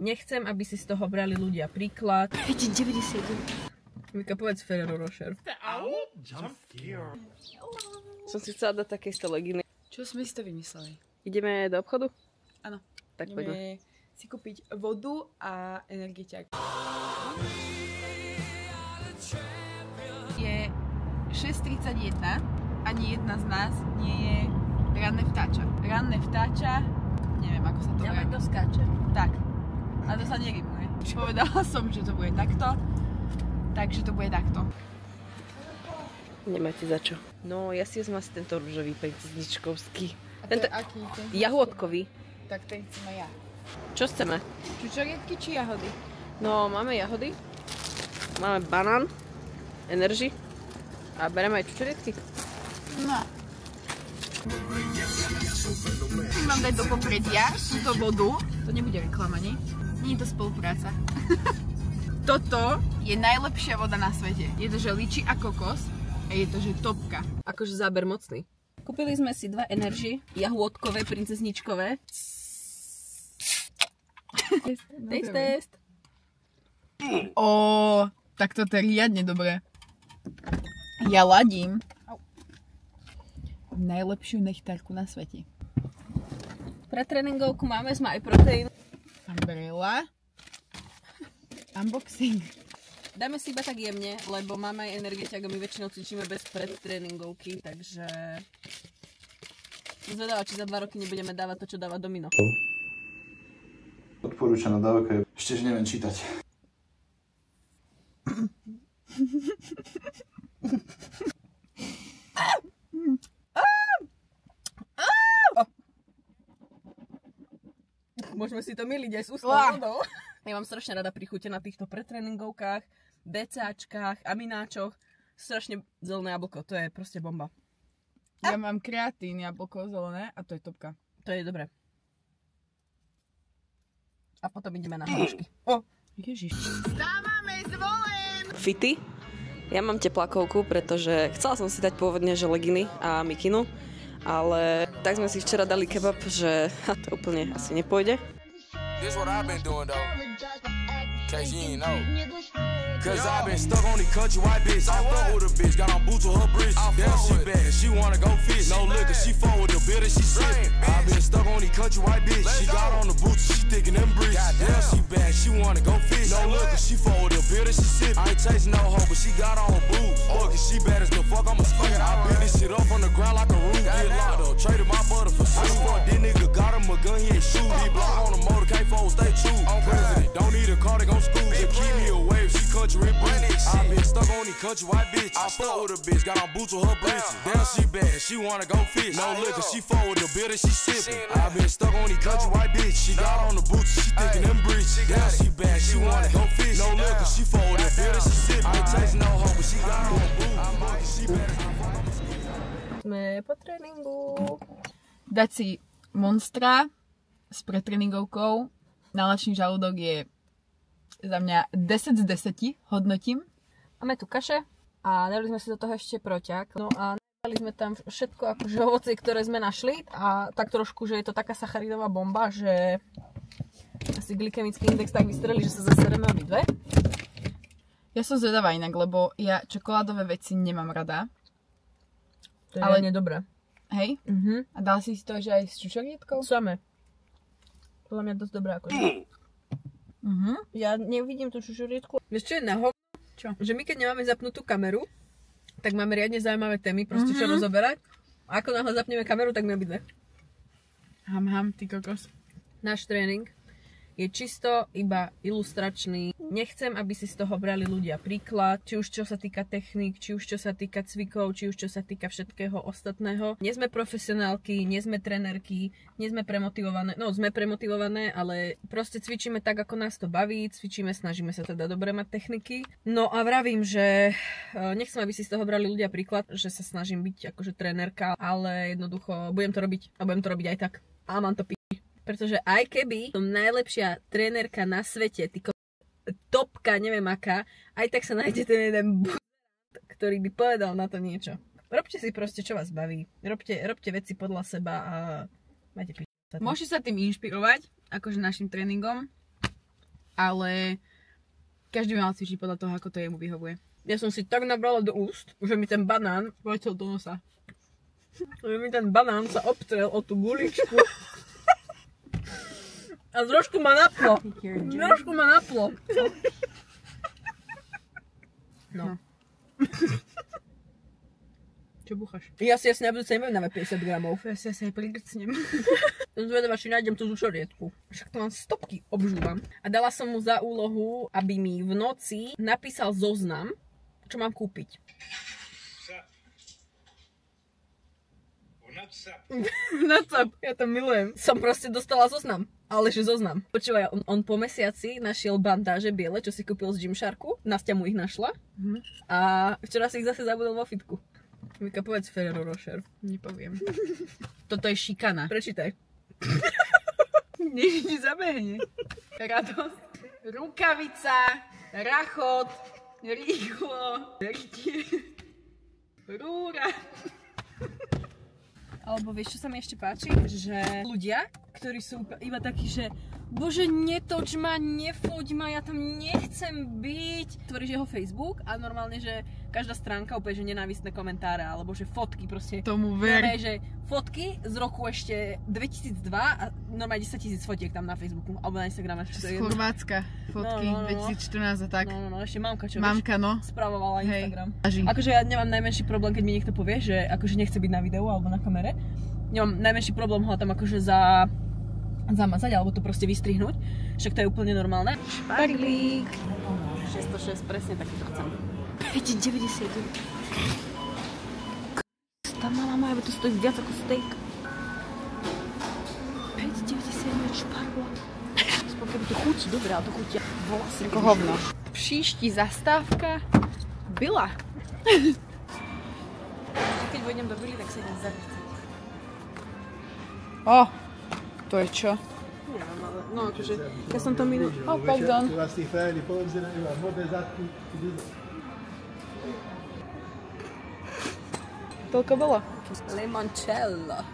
Nechcem, aby si z toho brali ľudia príklad. 90. Vika, povedz Ferrero Rocher. Som si chcela dať také isté legíny. Čo sme si to vymysleli? Ideme do obchodu? Áno. Tak poďme si kúpiť vodu a energiťak. Je 6:31. Ani jedna z nás nie je ranné vtáča. Ranné vtáča, neviem ako sa to volá. To skáče. Tak. A to sa nerimuje. Povedala som, že to bude takto. Takže to bude takto. Nemáte za čo. No, ja si vezmem asi tento rúžový princezničkovský. A to je aký? Jahôdkový. Tak ten chceme ja. Čo chceme? Čučoriedky či jahody? No, máme jahody. Máme banán. Energy. A bereme aj čučoriedky. No. Mám dať do popredia túto vodu. To nebude reklama, nie? Nie je to spolupráca. Toto je najlepšia voda na svete. Je to, že liči a kokos. A je to, že topka. Akože záber mocný. Kúpili sme si 2 Energy. Jahôdkové, princezničkové. Test. Tak toto je riadne dobré. Ja ladím najlepšiu nechtárku na svete. Pre tréningovku sme aj proteín. Umbrella. Unboxing. Dáme si iba tak jemne, lebo máme aj energiťak a my väčšinou cvičíme bez predtréningovky, takže zvedavá, či za 2 roky nebudeme dávať to, čo dáva Domino. Odporúčaná dávka je, ešte že neviem čítať. Môžeme si to myliť aj s ústnou vodou. Ja mám strašne rada pri chute na týchto pretréningovkách, BCAčkách, amináčoch. Strašne zelené jablko, to je proste bomba. Ja mám kreatín, jablko zelené a to je topka. To je dobré. A potom ideme na hrušky. Ježiš. Stávame z volen! Fity. Ja mám teplákovku, pretože chcela som si dať pôvodne že leginy a mikinu, ale tak sme si včera dali kebab, že to úplne asi nepôjde. This what I've been doing though, in case you ain't know. Cause I've been stuck on the country white bitch. I fuck with a bitch, got on boots with her britches. Damn, she bad, she wanna go fish. No liquor, she fuck with the bitter, she sippin'. I've been stuck on the country white bitch. She got on the boots, she thinking them britches. Damn, she bad, she wanna go fish. No liquor, she fuck with the bitter, she sippin'. I ain't chasing no hoe, but she got on her boots. Fuck it, she bad as the fuck, I'ma spin. I beat this shit up on the ground like a root. Get locked up, traded my butter for suit. Fuck this nigga, got him a gun, he ain't shoot. He block on the motor, can't fold, stay true. President, don't need a car, they gon' school. Just keep me away if she country and British. I been stuck on these country white bitches. I fuck with a bitch, got on boots with her britches. Damn, she bad, she wanna go fish. No liquor, she fuck with the bitter, she sippin'. I been stuck on these country white bitches. She got on the boots, she thinking them britches. Damn, she bad, she wanna go fish. No liquor, she fuck with the bitter, she sippin'. I ain't chasing no hoe, but she got on the boots. She bad. Sme po tréningu. Dať si Monstra s pretréningovkou na lačný žalúdok je za mňa 10 z 10 hodnotím. Máme tu kaše a dali sme si do toho ešte proťak. No a dali sme tam všetko akože ovocie, ktoré sme našli a tak trošku, že je to taká sacharidová bomba, že asi glykemický index tak vystrelí, že sa zasereme obidve. Ja som zvedavá inak, lebo ja čokoládové veci nemám rada. To je ale nedobré. Hej? A dal si to, že aj s čučoriedkou? Samé. Podľa mňa dosť dobré akože. Ja nevidím tú čučoriedku. Vieš čo je na hovno? Čo? Že my keď nemáme zapnutú kameru, tak máme riadne zaujímavé témy, proste čo rozoberať. A ako náhle zapneme kameru, tak my obidve. Ham, ty kokos. Náš tréning je čisto iba ilustračný. Nechcem, aby si z toho brali ľudia príklad, či už čo sa týka techník, či už čo sa týka cvikov, či už čo sa týka všetkého ostatného. Nie sme profesionálky, nie sme trenérky, nie sme premotivované, no sme premotivované, ale proste cvičíme tak, ako nás to baví, cvičíme, snažíme sa teda dobre mať techniky. No a vravím, že nechcem, aby si z toho brali ľudia príklad, že sa snažím byť akože trenérka, ale jednoducho budem to robiť a budem to robiť aj tak. A mám to pretože aj keby som najlepšia trénerka na svete, topka, neviem aká, aj tak sa nájde ten jeden ktorý by povedal na to niečo. Robte si proste, čo vás baví. Robte veci podľa seba a majte piču. Môžete sa tým inšpirovať, akože našim tréningom. ale každý mal cvičiť podľa toho, ako to jemu vyhovuje. Ja som si tak nabrala do úst, že mi ten banán vletel do nosa. Že mi ten banán sa obtrel o tú guličku. A trošku ma naplo. No. Čo búchaš? Ja si jasne na budúce neviem na 50 gramov. Ja si asi aj prigrcnem. Som zvedavá, či nájdem tú zušoriedku. Však to mám stopky, obžúvam. A dala som mu za úlohu, aby mi v noci napísal zoznam, čo mám kúpiť. WhatsApp, ja to milujem. Som proste dostala zoznam. Ale že zoznam. Počúvaj, on po mesiaci našiel bandáže biele, čo si kúpil z Gymsharku. Nastia mu ich našla. A včera si ich zase zabudol vo fitku. Mika, povedz Ferrero Rocher. Nepoviem. Toto je šikana. Prečítaj. Nič ti zabehne. Radosť. Rukavica. Rachot. Rýchlo. Rytie. Rúra. Alebo vieš, čo sa mi ešte páči? Že ľudia, ktorí sú iba takí, že bože, netoč ma, nefoď ma, ja tam nechcem byť. Tvoríš jeho Facebook a normálne, že každá stránka úplne, že nenávistné komentáre, alebo že fotky proste. Tomu ver. Normálne, že fotky z roku ešte 2002 a normálne 10 000 fotiek tam na Facebooku, alebo na Instagrame. Z Chorvátska fotky, 2014 a tak. No, ešte mamka, čo Mamka, no. spravovala Instagram. Hej. Akože ja nemám najmenší problém, keď mi niekto povie, že akože nechce byť na videu alebo na kamere. Nemám najmenší problém ho tam akože zamazať alebo to proste vystrihnúť. Však to je úplne normálne. Špaglík. 606, presne taký to chcem. 5,90. Tá malá moja, to stojí viac ako steak. 5,90 špargla. Keby to chutí, dobré, ale to chutia vlasy. Ako hovno. Příští zastávka byla. Keď vojdem do Bily, tak sa idem zabiť. O, to je čo? Neviem, ale no akože, ja som to minul. Oh, pardon. Toľko bolo. Limoncello.